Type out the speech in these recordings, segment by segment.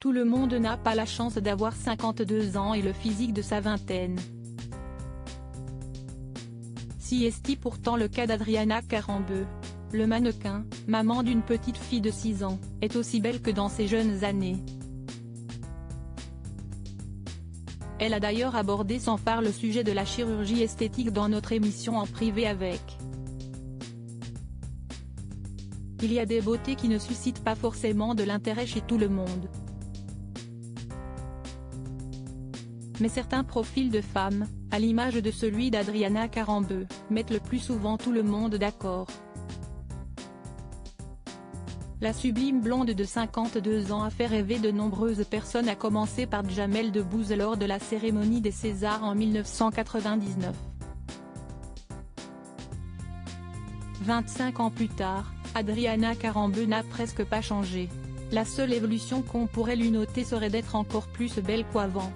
Tout le monde n'a pas la chance d'avoir 52 ans et le physique de sa vingtaine. Si est pourtant le cas d'Adriana Karembeu. Le mannequin, maman d'une petite fille de 6 ans, est aussi belle que dans ses jeunes années. Elle a d'ailleurs abordé sans phare le sujet de la chirurgie esthétique dans notre émission En privé avec. Il y a des beautés qui ne suscitent pas forcément de l'intérêt chez tout le monde. Mais certains profils de femmes, à l'image de celui d'Adriana Karembeu, mettent le plus souvent tout le monde d'accord. La sublime blonde de 52 ans a fait rêver de nombreuses personnes, à commencer par Jamel Debbouze lors de la cérémonie des Césars en 1999. 25 ans plus tard, Adriana Karembeu n'a presque pas changé. La seule évolution qu'on pourrait lui noter serait d'être encore plus belle qu'avant.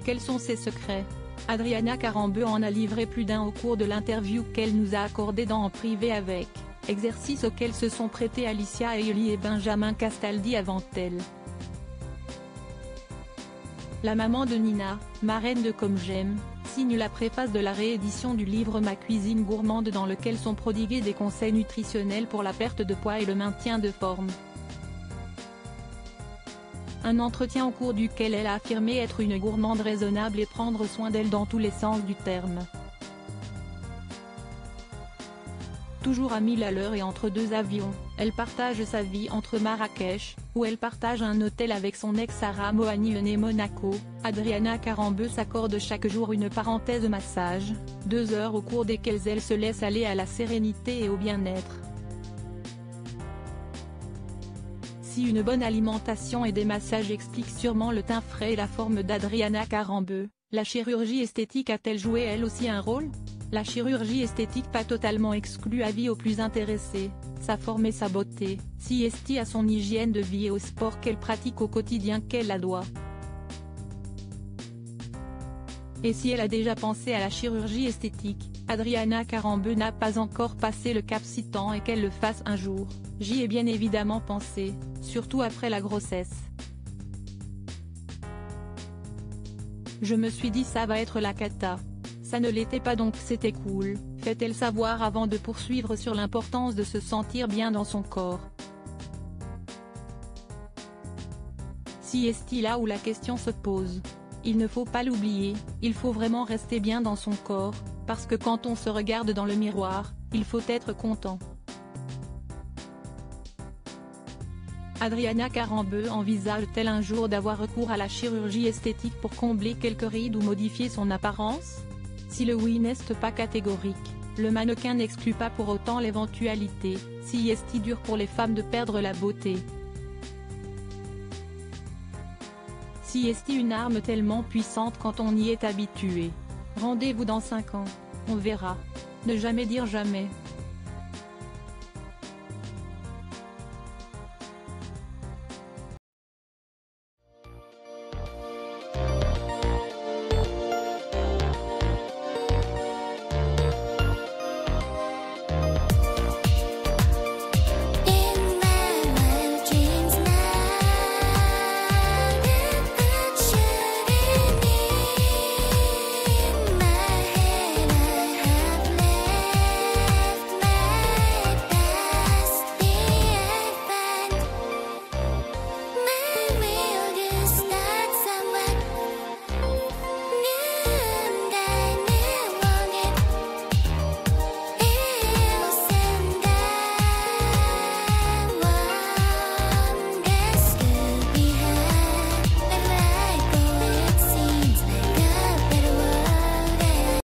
Quels sont ses secrets? Adriana Karembeu en a livré plus d'un au cours de l'interview qu'elle nous a accordée dans En privé avec, exercice auquel se sont prêtés Alicia Ailey et Benjamin Castaldi avant elle. La maman de Nina, marraine de Comme J'aime, signe la préface de la réédition du livre Ma cuisine gourmande, dans lequel sont prodigués des conseils nutritionnels pour la perte de poids et le maintien de forme. Un entretien au cours duquel elle a affirmé être une gourmande raisonnable et prendre soin d'elle dans tous les sens du terme. Toujours à 1000 à l'heure et entre deux avions, elle partage sa vie entre Marrakech, où elle partage un hôtel avec son ex Sarah Moani et Monaco. Adriana Karembeu s'accorde chaque jour une parenthèse massage, 2 heures au cours desquelles elle se laisse aller à la sérénité et au bien-être. Si une bonne alimentation et des massages expliquent sûrement le teint frais et la forme d'Adriana Karembeu, la chirurgie esthétique a-t-elle joué elle aussi un rôle? La chirurgie esthétique pas totalement exclue avis aux plus intéressés, sa forme et sa beauté, si est à son hygiène de vie et au sport qu'elle pratique au quotidien qu'elle la doit. Et si elle a déjà pensé à la chirurgie esthétique, Adriana Karembeu n'a pas encore passé le cap si tant est qu'elle le fasse un jour. J'y ai bien évidemment pensé, surtout après la grossesse. Je me suis dit ça va être la cata. Ça ne l'était pas donc c'était cool, fait-elle savoir avant de poursuivre sur l'importance de se sentir bien dans son corps. Si est là où la question se pose. Il ne faut pas l'oublier, il faut vraiment rester bien dans son corps, parce que quand on se regarde dans le miroir, il faut être content. Adriana Karembeu envisage-t-elle un jour d'avoir recours à la chirurgie esthétique pour combler quelques rides ou modifier son apparence? Si le oui n'est pas catégorique, le mannequin n'exclut pas pour autant l'éventualité, si est dur pour les femmes de perdre la beauté. Si est une arme tellement puissante quand on y est habitué. Rendez-vous dans 5 ans, on verra. Ne jamais dire jamais.